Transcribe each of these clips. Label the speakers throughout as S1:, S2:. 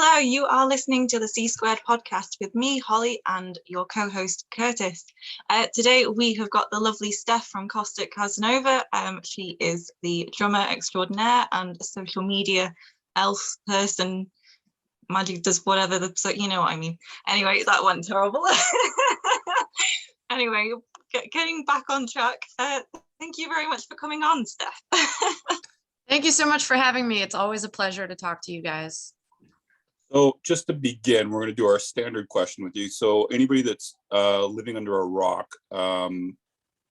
S1: Hello, you are listening to the C Squared podcast with me, Holly, and your co-host, Curtis. Today, we have got the lovely Steph from Caustic Casanova. She is the drummer extraordinaire and a social media elf person. Magic does whatever, so you know what I mean. Anyway, that went terrible. Anyway, getting back on track. Thank you very much for coming on, Steph.
S2: Thank you so much for having me. It's always a pleasure to talk to you guys.
S3: So just to begin, we're going to do our standard question with you. So anybody that's living under a rock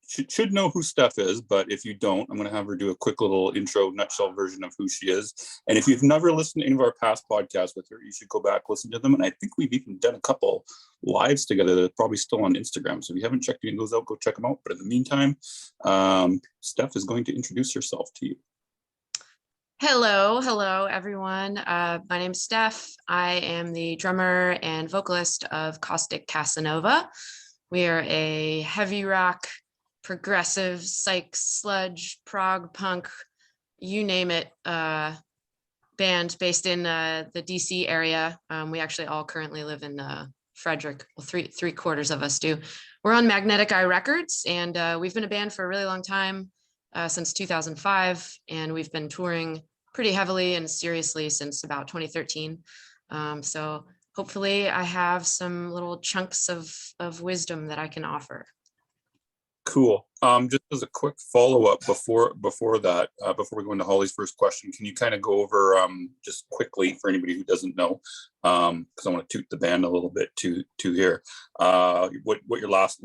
S3: should know who Steph is, but if you don't, I'm going to have her do a quick little intro, nutshell version of who she is. And if you've never listened to any of our past podcasts with her, you should go back, listen to them. And I think we've even done a couple lives together that are probably still on Instagram. So if you haven't checked any of those out, go check them out. But in the meantime, Steph is going to introduce herself to you.
S2: Hello, everyone. My name is Steph. I am the drummer and vocalist of Caustic Casanova. We are a heavy rock, progressive, psych, sludge, prog, punk, you name it, band based in the DC area. We actually all currently live in Frederick. Well, three quarters of us do. We're on Magnetic Eye Records, and we've been a band for a really long time, since 2005, and we've been touring pretty heavily and seriously since about 2013. So hopefully I have some little chunks of wisdom that I can offer.
S3: Cool. Just as a quick follow-up before that, before we go into Holly's first question, can you kind of go over just quickly for anybody who doesn't know, because I want to toot the band a little bit to here, what your last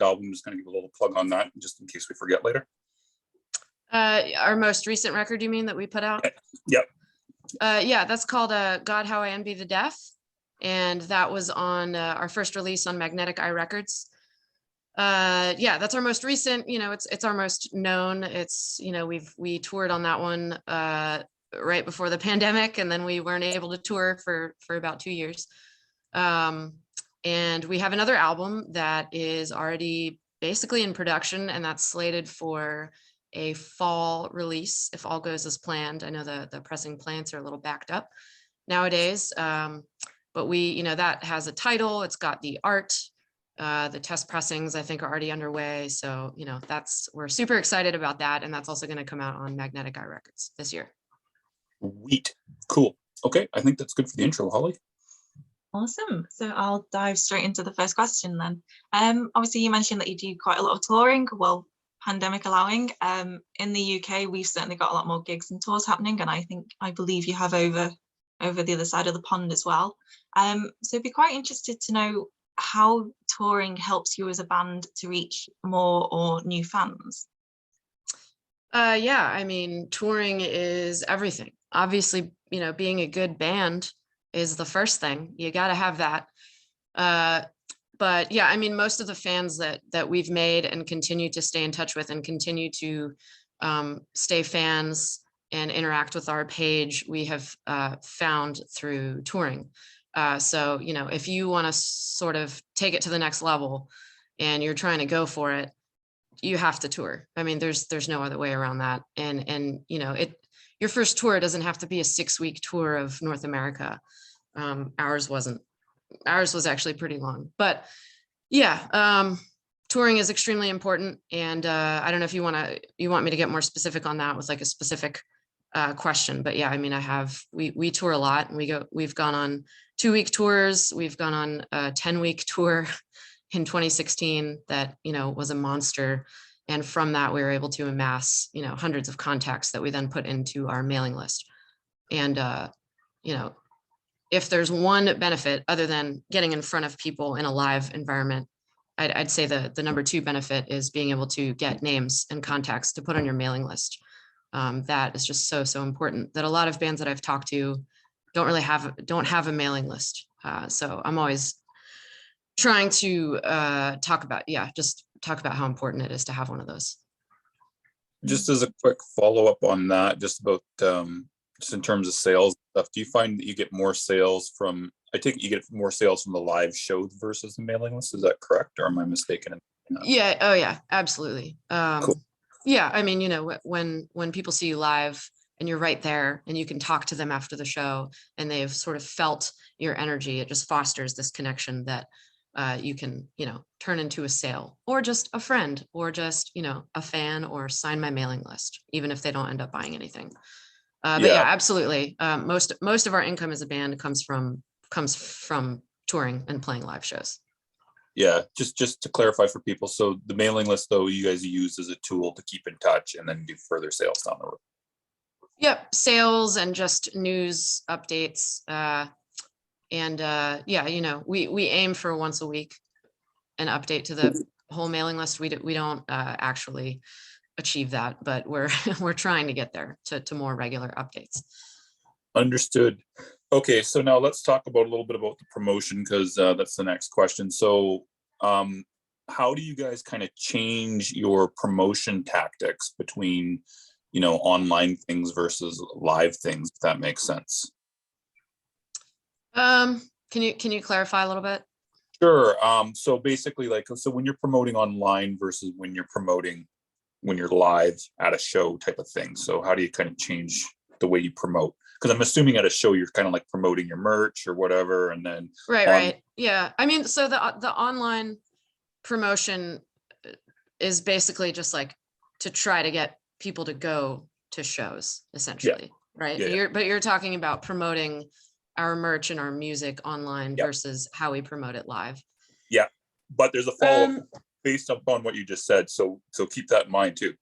S3: album, just kind of give a little plug on that just in case we forget later.
S2: Our most recent record, you mean, that we put out?
S3: Yep.
S2: Yeah, that's called God, How I Envy the Deaf. And that was on our first release on Magnetic Eye Records. Yeah, that's our most recent, it's our most known. It's, we toured on that one right before the pandemic, and then we weren't able to tour for about 2 years. And we have another album that is already basically in production, and that's slated for a fall release if all goes as planned. I know the pressing plants are a little backed up nowadays, but we, that has a title, it's got the art, the test pressings I think are already underway. So, we're super excited about that. And that's also going to come out on Magnetic Eye Records this year.
S3: Sweet. Cool. Okay. I think that's good for the intro, Holly.
S1: Awesome. So I'll dive straight into the first question then. Obviously you mentioned that you do quite a lot of touring. Well, pandemic allowing. In the UK, we've certainly got a lot more gigs and tours happening, and I believe you have over the other side of the pond as well. So I'd be quite interested to know how touring helps you as a band to reach more or new fans.
S2: Yeah, I mean, touring is everything. Obviously, being a good band is the first thing. You got to have that. But yeah, I mean, most of the fans that we've made and continue to stay in touch with and continue to stay fans and interact with our page, we have found through touring. So, if you want to sort of take it to the next level and you're trying to go for it, you have to tour. I mean, there's no other way around that. And your first tour doesn't have to be a 6-week tour of North America. Ours wasn't. Ours was actually pretty long, but yeah, touring is extremely important. And I don't know if you want me to get more specific on that with like a specific question, but yeah, I mean, we tour a lot, and we've gone on 2-week tours. We've gone on a 10-week tour in 2016 that, was a monster. And from that, we were able to amass, hundreds of contacts that we then put into our mailing list. And, if there's one benefit other than getting in front of people in a live environment, I'd say the number 2 benefit is being able to get names and contacts to put on your mailing list. That is just so important, that a lot of bands that I've talked to don't have a mailing list. So I'm always trying to talk about how important it is to have one of those.
S3: Just as a quick follow-up on that, just about just in terms of sales stuff, do you find that you get more sales from, I think you get more sales from the live shows versus the mailing list? Is that correct, or am I mistaken?
S2: Yeah. Oh yeah, absolutely.
S3: Cool.
S2: Yeah. I mean, when people see you live, and you're right there and you can talk to them after the show and they've sort of felt your energy. It just fosters this connection that you can, turn into a sale, or just a friend, or just, a fan, or sign my mailing list, even if they don't end up buying anything. But yeah, absolutely. Most of our income as a band comes from touring and playing live shows.
S3: Yeah, just to clarify for people, so the mailing list, though, you guys use as a tool to keep in touch and then do further sales down the road.
S2: Yep, sales and just news updates. We aim for once a week an update to the whole mailing list. We don't actually achieve that, but we're trying to get there to more regular updates.
S3: Understood. Okay, so now let's talk about a little bit about the promotion, because that's the next question. So how do you guys kind of change your promotion tactics between online things versus live things, if that makes sense?
S2: Can you clarify a little bit?
S3: Sure. So basically, so when you're promoting online versus when you're live at a show type of thing. So how do you kind of change the way you promote? Because I'm assuming at a show you're kind of like promoting your merch or whatever, and then
S2: right. Yeah, I mean, so the online promotion is basically just like to try to get people to go to shows, essentially, right?
S3: Yeah.
S2: But you're talking about promoting our merch and our music online versus how we promote it live.
S3: Yeah, but there's a follow-up based upon what you just said, so keep that in mind too.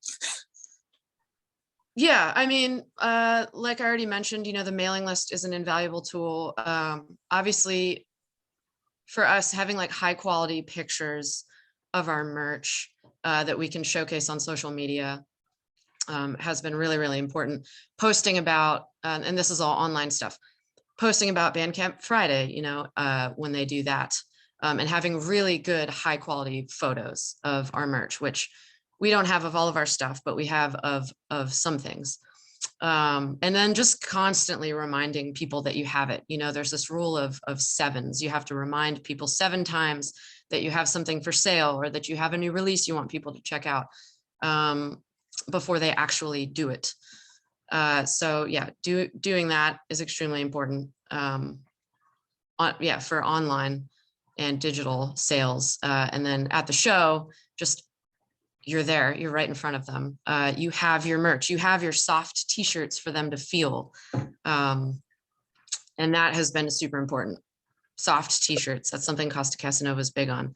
S2: Yeah, I mean, like I already mentioned, the mailing list is an invaluable tool. Obviously, for us, having like high quality pictures of our merch that we can showcase on social media has been really, really important. Posting about, and this is all online stuff, posting about Bandcamp Friday, when they do that, and having really good high quality photos of our merch, which we don't have of all of our stuff, but we have of some things. And then just constantly reminding people that you have it. There's this rule of sevens. You have to remind people 7 times that you have something for sale, or that you have a new release you want people to check out before they actually do it. So yeah, doing that is extremely important for online and digital sales. And then at the show, just you're there, you're right in front of them. You have your merch, you have your soft t-shirts for them to feel. And that has been super important. Soft t-shirts, that's something Caustic Casanova is big on.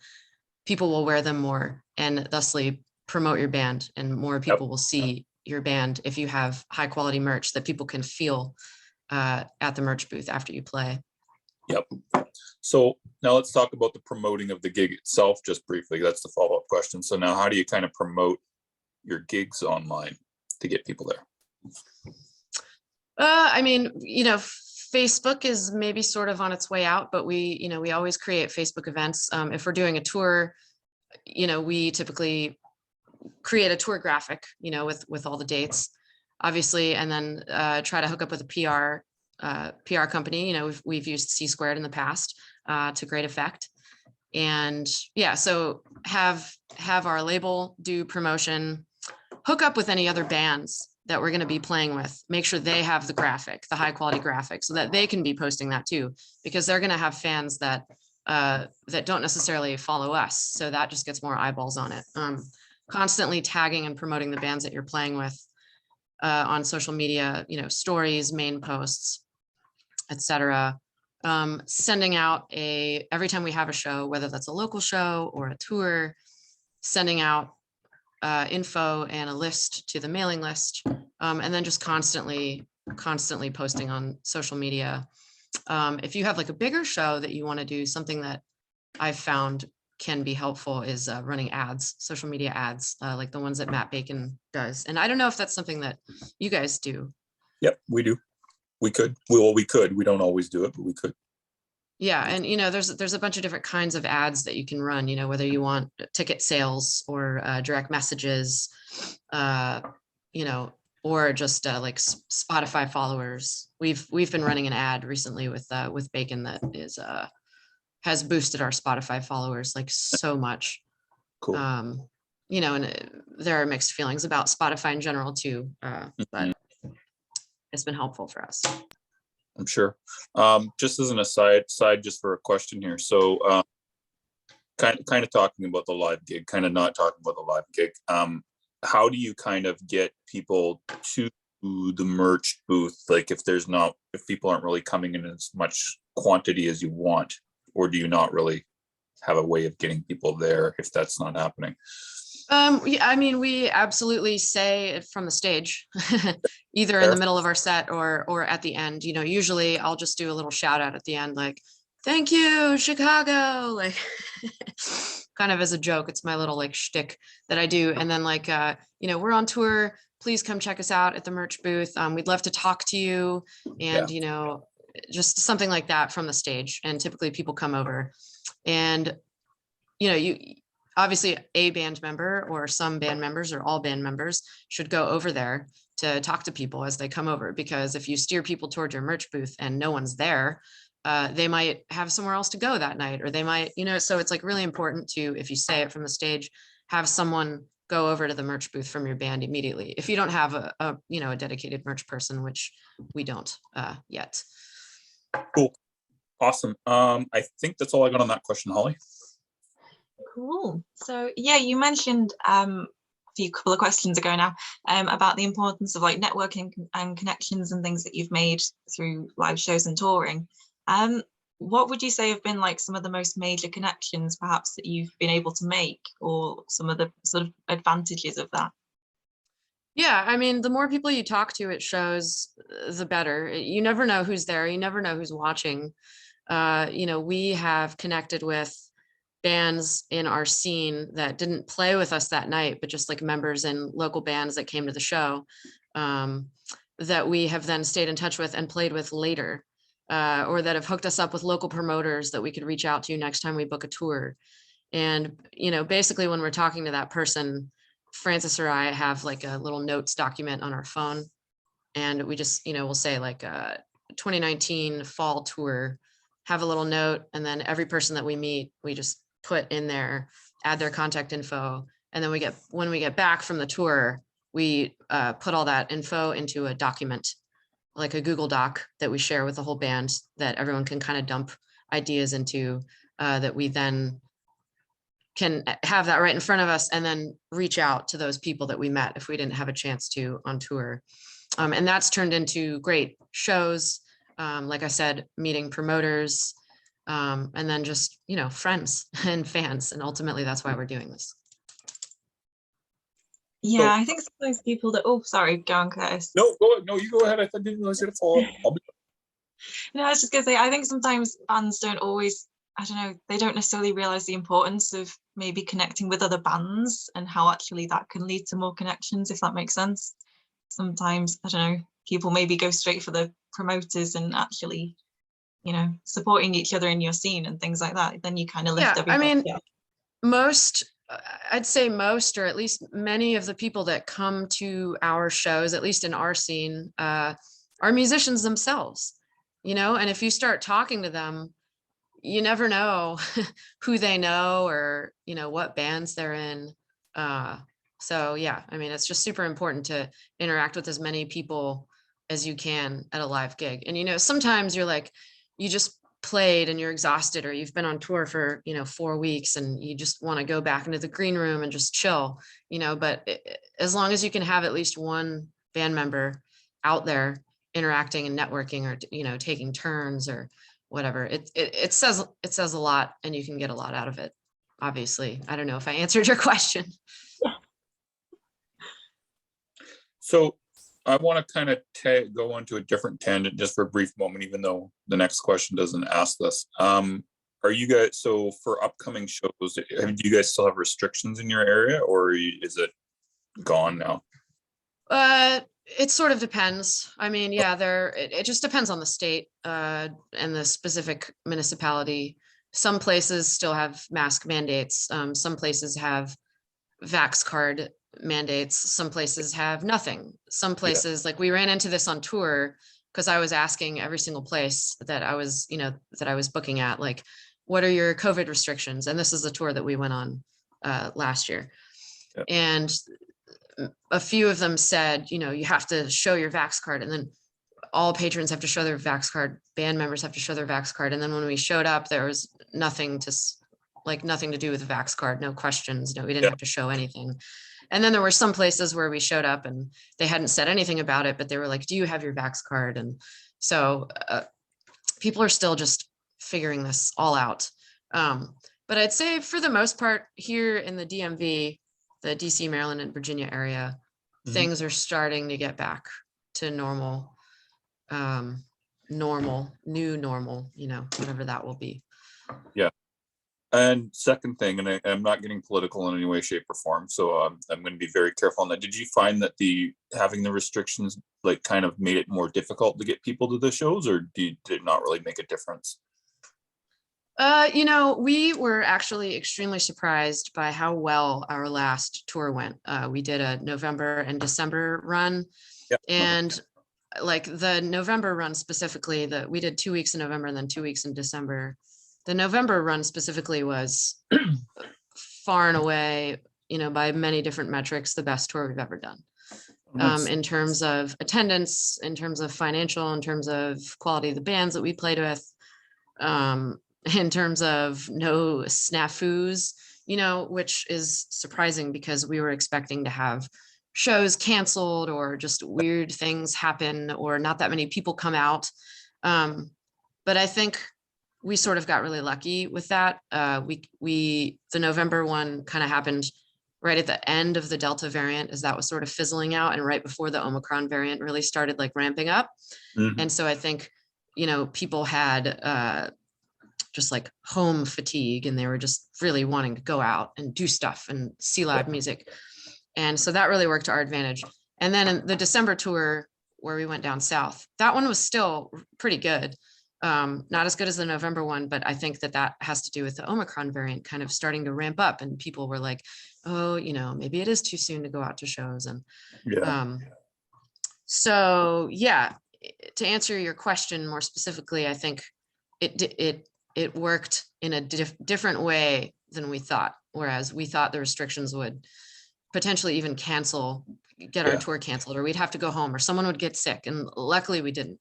S2: People will wear them more and thusly promote your band, and more people will see your band if you have high quality merch that people can feel at the merch booth after you play.
S3: Yep. So now let's talk about the promoting of the gig itself just briefly. That's the follow-up question. So now how do you kind of promote your gigs online to get people there?
S2: I mean, Facebook is maybe sort of on its way out, but we always create Facebook events. If we're doing a tour, we typically create a tour graphic, with all the dates, obviously, and then try to hook up with a PR company. We've used C Squared in the past to great effect. And yeah, so have our label do promotion, hook up with any other bands that we're going to be playing with, make sure they have the high quality graphic, so that they can be posting that too, because they're going to have fans that don't necessarily follow us. So that just gets more eyeballs on it. Constantly tagging and promoting the bands that you're playing with on social media, stories, main posts, etc. Sending out every time we have a show, whether that's a local show or a tour, sending out info and a list to the mailing list, and then just constantly posting on social media. If you have like a bigger show that you want to do, something that I've found can be helpful is running ads, social media ads, like the ones that Matt Bacon does. And I don't know if that's something that you guys do.
S3: Yep, we do. We could. We could. We don't always do it, but we could.
S2: Yeah, and there's a bunch of different kinds of ads that you can run. Whether you want ticket sales or direct messages, or just like Spotify followers. We've been running an ad recently with Bacon that has boosted our Spotify followers like so much.
S3: Cool.
S2: And there are mixed feelings about Spotify in general too, but it's been helpful for us.
S3: I'm sure. Just as an aside, just for a question here. So kind of talking about the live gig, kind of not talking about the live gig. How do you kind of get people to the merch booth? Like if people aren't really coming in as much quantity as you want, or do you not really have a way of getting people there if that's not happening?
S2: Yeah, I mean, we absolutely say it from the stage, either in the middle of our set or at the end. You know, usually I'll just do a little shout out at the end, like, thank you, Chicago, like kind of as a joke. It's my little like shtick that I do. And then like, you know, we're on tour. Please come check us out at the merch booth. We'd love to talk to you. And, you know, just something like that from the stage. And typically people come over and, you know, obviously a band member or some band members or all band members should go over there to talk to people as they come over, because if you steer people toward your merch booth and no one's there, they might have somewhere else to go that night, or they might, you know, so it's like really important to, if you say it from the stage, have someone go over to the merch booth from your band immediately. If you don't have a you know, a dedicated merch person, which we don't yet.
S3: Cool. Awesome. I think that's all I got on that question, Holly.
S1: Cool. So yeah, you mentioned a couple of questions ago now about the importance of like networking and connections and things that you've made through live shows and touring. What would you say have been like some of the most major connections perhaps that you've been able to make, or some of the sort of advantages of that?
S2: Yeah, I mean, the more people you talk to, it shows, the better. You never know who's there. You never know who's watching. You know, we have connected with bands in our scene that didn't play with us that night, but just like members in local bands that came to the show, that we have then stayed in touch with and played with later, or that have hooked us up with local promoters that we could reach out to next time we book a tour. And, you know, basically when we're talking to that person, Francis or I have like a little notes document on our phone, and we just, you know, we'll say like 2019 fall tour, have a little note, and then every person that we meet, we just put in there, add their contact info. And then when we get back from the tour, we put all that info into a document, like a Google Doc that we share with the whole band, that everyone can kind of dump ideas into, that we then can have that right in front of us and then reach out to those people that we met if we didn't have a chance to on tour. And that's turned into great shows. Like I said, meeting promoters, and then just, you know, friends and fans. And ultimately that's why we're doing this.
S1: Yeah, I think sometimes people that, oh, sorry, go on, Curtis.
S3: No, you go ahead. I didn't realize you had a follow-up.
S1: No, I was just gonna say, I think sometimes bands don't always, I don't know, they don't necessarily realize the importance of maybe connecting with other bands and how actually that can lead to more connections, if that makes sense. Sometimes, I don't know, people maybe go straight for the promoters and actually, you know, supporting each other in your scene and things like that. Then you kind of lift everybody
S2: I mean,
S1: up.
S2: I'd say most, or at least many of the people that come to our shows, at least in our scene, are musicians themselves, you know, and if you start talking to them, you never know who they know or, you know, what bands they're in. So yeah, I mean, it's just super important to interact with as many people as you can at a live gig. And, you know, sometimes you're like, you just played and you're exhausted, or you've been on tour for, you know, 4 weeks and you just want to go back into the green room and just chill, you know, but as long as you can have at least one band member out there interacting and networking, or, you know, taking turns or whatever, it says a lot, and you can get a lot out of it. Obviously, I don't know if I answered your question.
S3: So I want to kind of go on to a different tangent just for a brief moment, even though the next question doesn't ask this. Are you guys, so for upcoming shows, do you guys still have restrictions in your area, or is it gone now?
S2: It sort of depends. I mean, yeah, it just depends on the state and the specific municipality. Some places still have mask mandates. Some places have vax card mandates. Some places have nothing. Some places, like we ran into this on tour, because I was asking every single place that I was, you know, that I was booking at, like, what are your COVID restrictions? And this is the tour that we went on last year. And a few of them said, you know, you have to show your vax card. And then all patrons have to show their Vax card, band members have to show their Vax card. And then when we showed up, there was nothing to do with the Vax card, no questions, no, we didn't
S3: Yeah.
S2: have to show anything. And then there were some places where we showed up and they hadn't said anything about it, but they were like, do you have your Vax card? And so people are still just figuring this all out. But I'd say for the most part here in the DMV, the DC, Maryland, and Virginia area, things are starting to get back to normal, new normal, whatever that will be.
S3: Yeah. And second thing, and I'm not getting political in any way, shape, or form, so I'm going to be very careful on that. Did you find that having the restrictions like kind of made it more difficult to get people to the shows, or did it not really make a difference?
S2: We were actually extremely surprised by how well our last tour went. We did a November and December run.
S3: Yep.
S2: And like the November run specifically, we did 2 weeks in November and then 2 weeks in December. The November run specifically was far and away, by many different metrics, the best tour we've ever done. In terms of attendance, in terms of financial, in terms of quality of the bands that we played with, in terms of no snafus, which is surprising because we were expecting to have shows canceled or just weird things happen or not that many people come out. But I think we sort of got really lucky with that. The November one kind of happened right at the end of the Delta variant, as that was sort of fizzling out, and right before the Omicron variant really started like ramping up. And so I think, people had just like home fatigue, and they were just really wanting to go out and do stuff and see live music. And so that really worked to our advantage. And then in the December tour where we went down south, that one was still pretty good. Not as good as the November one, but I think that has to do with the Omicron variant kind of starting to ramp up, and people were like, oh, maybe it is too soon to go out to shows. And so, yeah, to answer your question more specifically, I think it worked in a different way than we thought. Whereas we thought the restrictions would potentially even get our tour canceled, or we'd have to go home, or someone would get sick. And luckily we didn't.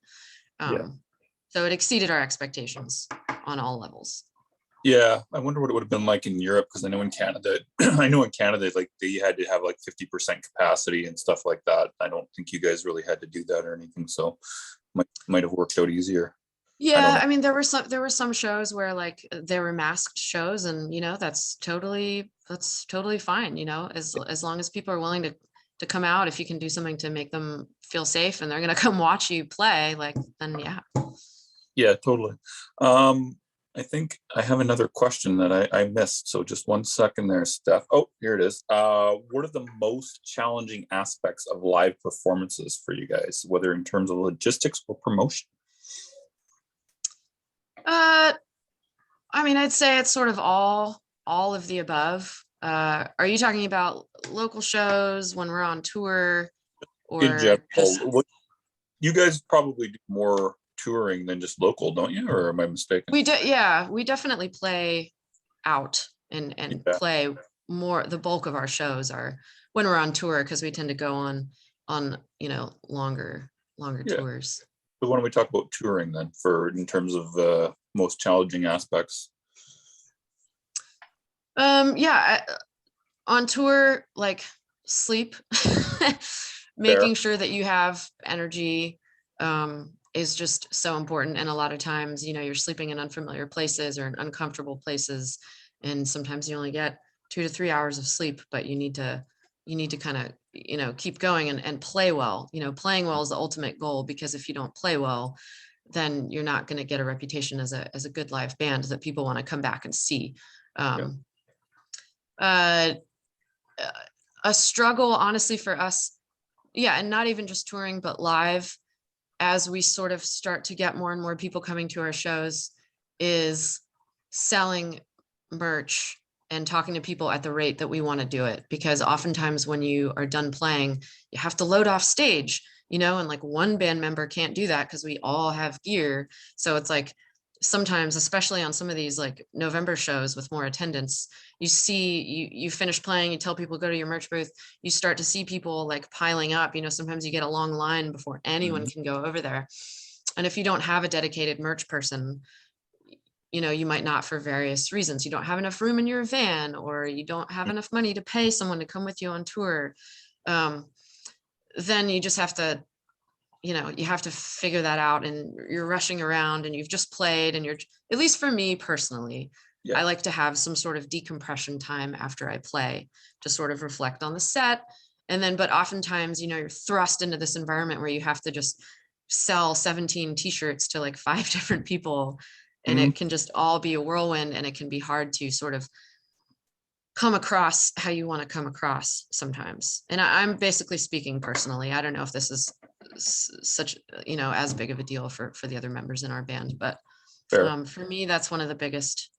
S2: So it exceeded our expectations on all levels. Yeah,
S3: I wonder what it would have been like in Europe, because I know in Canada, like they had to have like 50% capacity and stuff like that. I don't think you guys really had to do that or anything, so might have worked out easier.
S2: Yeah, I mean, there were some shows where like there were masked shows, and that's totally fine. As long as people are willing to come out, if you can do something to make them feel safe, and they're gonna come watch you play, then yeah.
S3: Yeah, totally. I think I have another question that I missed. So just 1 second there, Steph. Oh, here it is. What are the most challenging aspects of live performances for you guys, whether in terms of logistics or promotion?
S2: I mean, I'd say it's sort of all of the above. Are you talking about local shows when we're on tour, or
S3: in general? You guys probably do more touring than just local, don't you? Or am I mistaken?
S2: We do. Yeah, we definitely play out and play more. The bulk of our shows are when we're on tour, because we tend to go on longer tours.
S3: So why don't we talk about touring then, in terms of the most challenging aspects?
S2: On tour, like sleep, making sure that you have energy is just so important. And a lot of times, you're sleeping in unfamiliar places or in uncomfortable places, and sometimes you only get 2 to 3 hours of sleep, but you need to kind of keep going and play well. Playing well is the ultimate goal, because if you don't play well, then you're not going to get a reputation as a good live band that people want to come back and see. A struggle, honestly, for us, and not even just touring, but live, as we sort of start to get more and more people coming to our shows, is selling merch and talking to people at the rate that we want to do it. Because oftentimes when you are done playing, you have to load off stage, and like one band member can't do that because we all have gear. So it's like, sometimes, especially on some of these like November shows with more attendance, you see, you finish playing, you tell people go to your merch booth, you start to see people like piling up. Sometimes you get a long line before anyone can go over there. And if you don't have a dedicated merch person, you might not, for various reasons. You don't have enough room in your van, or you don't have enough money to pay someone to come with you on tour. Then you just have to, you have to figure that out, and you're rushing around and you've just played, and at least for me personally,
S3: Yeah.
S2: I like to have some sort of decompression time after I play to sort of reflect on the set. And then, but oftentimes, you're thrust into this environment where you have to just sell 17 t-shirts to like 5 different people, and it can just all be a whirlwind, and it can be hard to sort of come across how you want to come across sometimes. And I'm basically speaking personally. I don't know if this is such, as big of a deal for the other members in our band, but
S3: Fair.
S2: for me, that's one of the biggest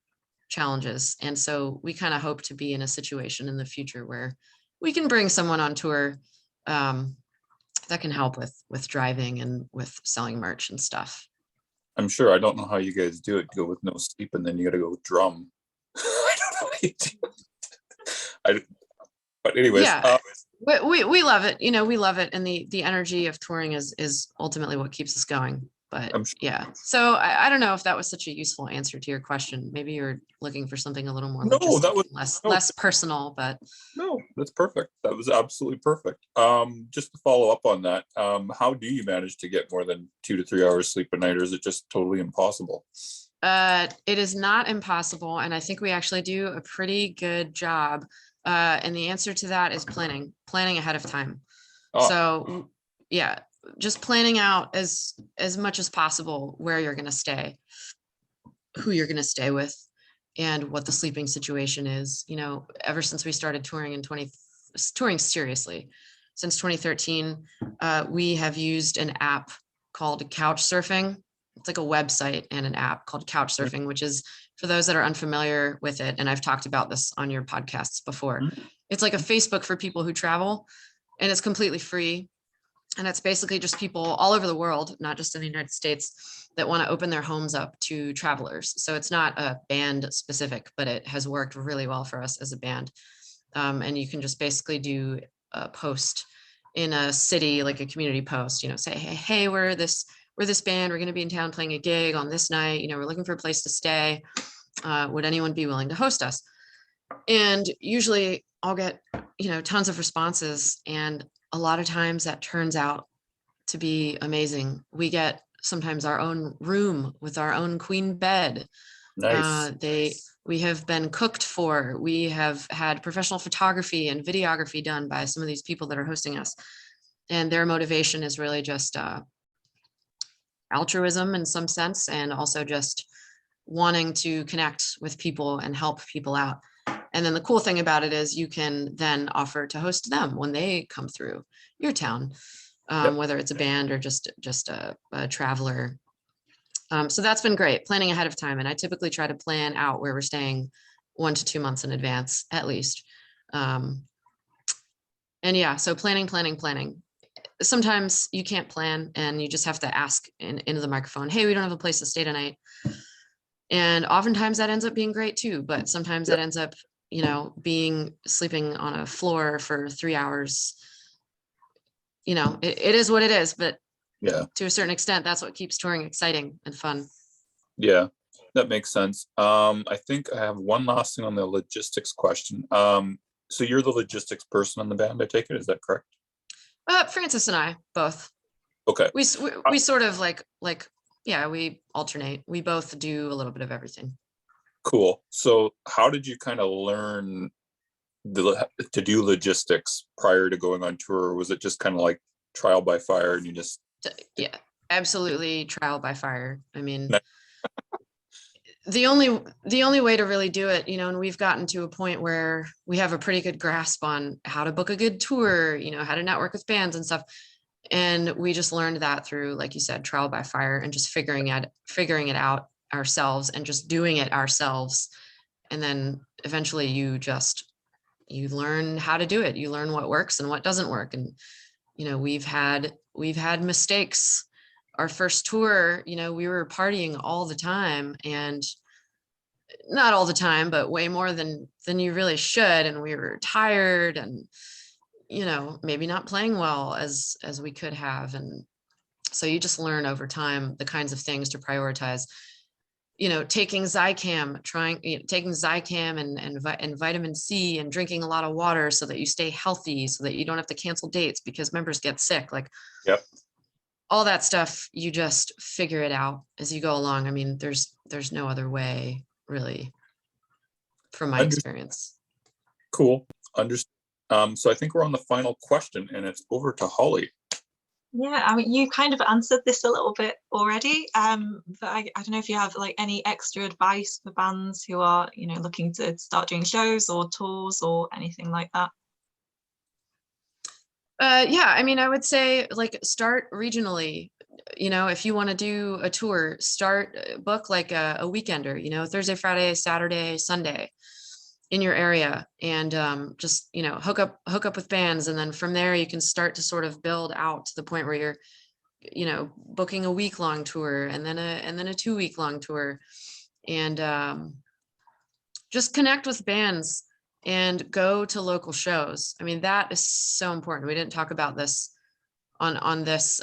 S2: challenges. And so we kind of hope to be in a situation in the future where we can bring someone on tour that can help with driving and with selling merch and stuff.
S3: I'm sure. I don't know how you guys do it. Go with no sleep, and then you got to go drum. I don't know how you do. But anyways,
S2: yeah, we love it. We love it, and the energy of touring is ultimately what keeps us going. But
S3: I'm sure.
S2: yeah, so I don't know if that was such a useful answer to your question. Maybe you're looking for something a little more
S3: No,
S2: logistic,
S3: that was
S2: less personal. But
S3: no, that's perfect. That was absolutely perfect. Just to follow up on that, how do you manage to get more than 2 to 3 hours sleep a night, or is it just totally impossible?
S2: It is not impossible, and I think we actually do a pretty good job. And the answer to that is planning ahead of time.
S3: Oh.
S2: So yeah, just planning out as much as possible where you're going to stay, who you're going to stay with, and what the sleeping situation is. Ever since we started touring touring seriously since 2013, we have used an app called Couch Surfing. It's like a website and an app called Couch Surfing, which is, for those that are unfamiliar with it, and I've talked about this on your podcasts before, it's like a Facebook for people who travel, and it's completely free. And it's basically just people all over the world, not just in the United States, that want to open their homes up to travelers. So it's not a band specific, but it has worked really well for us as a band. And you can just basically do a post in a city, like a community post, say, hey, we're this band, we're going to be in town playing a gig on this night, we're looking for a place to stay. Would anyone be willing to host us? And usually I'll get, tons of responses. And a lot of times that turns out to be amazing. We get sometimes our own room with our own queen bed.
S3: Nice.
S2: We have been cooked for. We have had professional photography and videography done by some of these people that are hosting us. And their motivation is really just altruism in some sense, and also just wanting to connect with people and help people out. And then the cool thing about it is you can then offer to host them when they come through your town, whether it's a band or just a traveler. So that's been great, planning ahead of time. And I typically try to plan out where we're staying 1 to 2 months in advance, at least. And yeah, so planning. Sometimes you can't plan and you just have to ask into the microphone, hey, we don't have a place to stay tonight. And oftentimes that ends up being great too, but sometimes that ends up, being sleeping on a floor for 3 hours. It is what it is, but
S3: Yeah,
S2: to a certain extent, that's what keeps touring exciting and fun.
S3: yeah, that makes sense. I think I have one last thing on the logistics question. So you're the logistics person on the band, I take it, is that correct?
S2: Francis and I both.
S3: Okay.
S2: We sort of like, yeah, we alternate. We both do a little bit of everything.
S3: Cool. So how did you kind of learn to do logistics prior to going on tour? Or was it just kind of like trial by fire and you just...
S2: Yeah, absolutely trial by fire. I mean, the only way to really do it, and we've gotten to a point where we have a pretty good grasp on how to book a good tour, how to network with bands and stuff. And we just learned that through, like you said, trial by fire, and just figuring it out ourselves and just doing it ourselves. And then eventually you learn how to do it. You learn what works and what doesn't work. And, we've had mistakes our first tour, you know, we were partying all the time, and not all the time, but way more than you really should. And we were tired and, you know, maybe not playing well as we could have. And so you just learn over time the kinds of things to prioritize. You know, taking Zicam, taking Zicam and vitamin C, and drinking a lot of water so that you stay healthy, so that you don't have to cancel dates because members get sick. Like,
S3: Yep.
S2: all that stuff, you just figure it out as you go along. I mean, there's no other way, really, from my experience.
S3: Cool. So I think we're on the final question, and it's over to Holly.
S1: Yeah, I mean, you kind of answered this a little bit already, but I don't know if you have like any extra advice for bands who are, you know, looking to start doing shows or tours or anything like that.
S2: Yeah, I mean, I would say like start regionally. You know, if you want to do a tour, book like a weekender, you know, Thursday, Friday, Saturday, Sunday in your area, and just, you know, hook up with bands. And then from there you can start to sort of build out to the point where you're, you know, booking a week-long tour and then a 2-week-long tour, and just connect with bands and go to local shows. I mean, that is so important. We didn't talk about this on this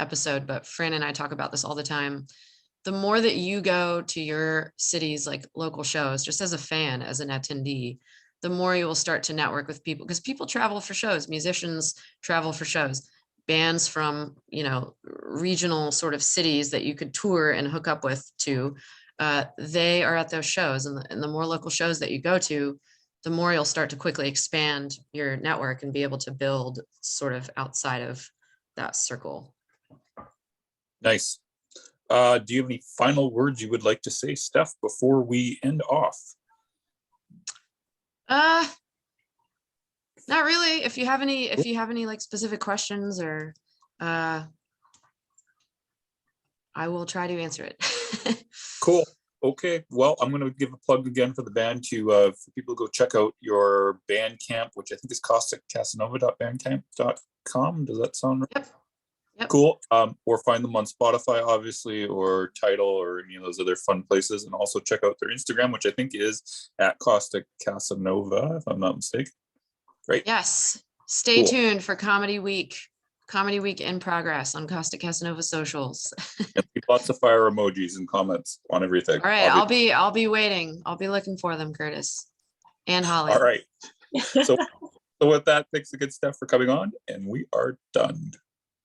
S2: episode, but Fran and I talk about this all the time. The more that you go to your city's like local shows, just as a fan, as an attendee, the more you will start to network with people, because people travel for shows, musicians travel for shows, bands from, you know, regional sort of cities that you could tour and hook up with too. They are at those shows, and the more local shows that you go to, the more you'll start to quickly expand your network and be able to build sort of outside of that circle.
S3: Nice. Do you have any final words you would like to say, Steph, before we end off?
S2: Not really. If you have any like specific questions, or I will try to answer it.
S3: Cool. Okay. Well, I'm going to give a plug again for the band for people to go check out your Bandcamp, which I think is causticcasanova.bandcamp.com. Does that sound right?
S2: Yep. Yep.
S3: Cool. Or find them on Spotify, obviously, or Tidal, or any of those other fun places. And also check out their Instagram, which I think is at Caustic Casanova, if I'm not mistaken. Right?
S2: Yes. Stay
S3: Cool.
S2: tuned for Comedy Week. Comedy Week in progress on Caustic Casanova socials.
S3: And lots of fire emojis and comments on everything.
S2: All right. I'll be waiting. I'll be looking for them, Curtis and Holly.
S3: All right. So with that, thanks again, Steph, for coming on, and we are done.